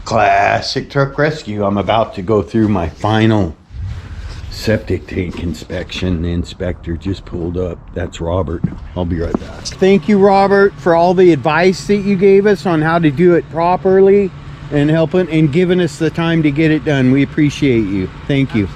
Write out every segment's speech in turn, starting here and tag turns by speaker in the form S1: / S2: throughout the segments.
S1: Classic Truck Rescue. I'm about to go through my final septic tank inspection. The inspector just pulled up. That's Robert. I'll be right back. Thank you, Robert, for all the advice that you gave us on how to do it properly and helping and giving us the time to get it done. We appreciate you. Thank you.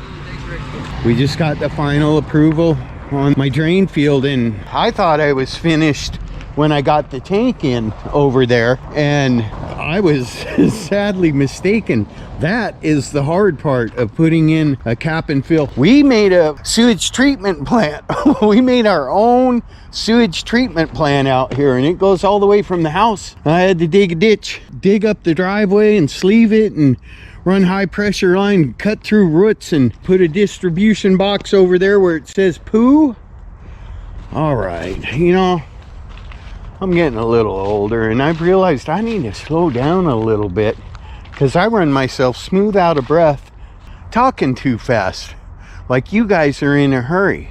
S1: We just got the final approval on my drain field, and I thought I was finished when I got the tank in over there, and I was sadly mistaken. That is the hard part of putting in a cap and fill. We made a sewage treatment plant. We made our own sewage treatment plant out here, and it goes all the way from the house. I had to dig a ditch, dig up the driveway and sleeve it and run high pressure line, cut through roots, and put a distribution box over there where it says poo. All right, you know, I'm getting a little older, and I've realized I need to slow down a little bit because I run myself smooth out of breath talking too fast, like you guys are in a hurry.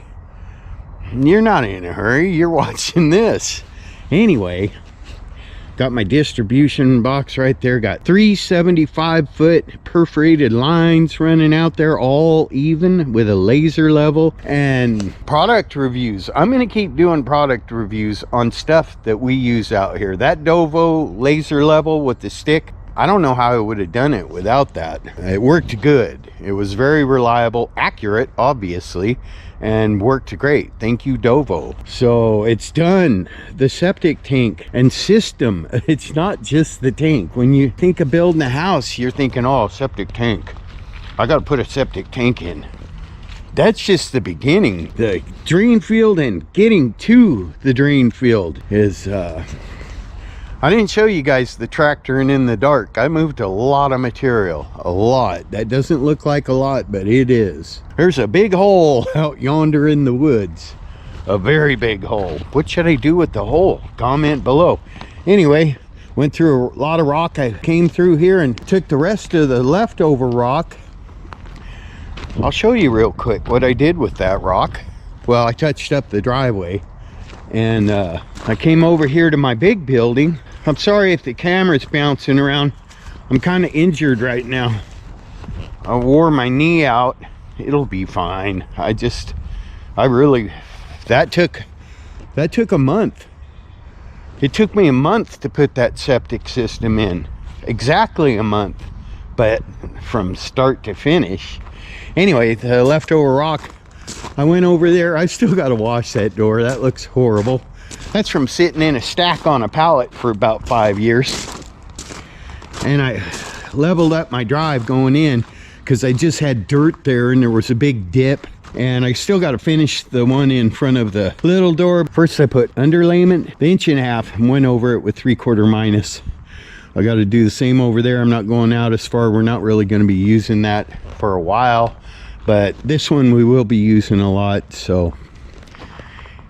S1: You're not in a hurry, you're watching this. Anyway, got my distribution box right there, got 375-foot perforated lines running out there, all even with a laser level. And product reviews, I'm going to keep doing product reviews on stuff that we use out here. That Dovo laser level with the stick, I don't know how I would have done it without that. It worked good. It was very reliable, accurate, obviously, and worked great. Thank you, Dovo. So it's done. The septic tank and system. It's not just the tank. When you think of building a house, you're thinking, oh, septic tank. I got to put a septic tank in. That's just the beginning. The drain field and getting to the drain field is I didn't show you guys the tractor and in the dark. I moved a lot of material, a lot. That doesn't look like a lot, but it is. There's a big hole out yonder in the woods, a very big hole. What should I do with the hole? Comment below. Anyway, went through a lot of rock. I came through here and took the rest of the leftover rock. I'll show you real quick what I did with that rock. Well, I touched up the driveway, and I came over here to my big building. I'm sorry if the camera's bouncing around. I'm kind of injured right now. I wore my knee out. It'll be fine. That took a month. It took me a month to put that septic system in. Exactly a month, but from start to finish. Anyway, the leftover rock, I went over there. I still got to wash that door. That looks horrible. That's from sitting in a stack on a pallet for about 5 years. And I leveled up my drive going in because I just had dirt there and there was a big dip. And I still got to finish the one in front of the little door. First I put underlayment, the 1.5 inch, and went over it with 3/4 minus. I got to do the same over there. I'm not going out as far. We're not really going to be using that for a while. But this one we will be using a lot. So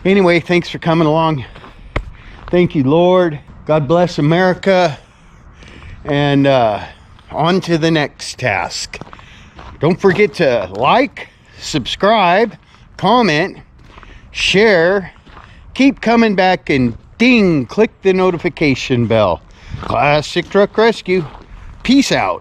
S1: anyway, thanks for coming along. Thank you, Lord. God bless America. And on to the next task. Don't forget to like, subscribe, comment, share, keep coming back, and ding, click the notification bell. Classic Truck Rescue. Peace out.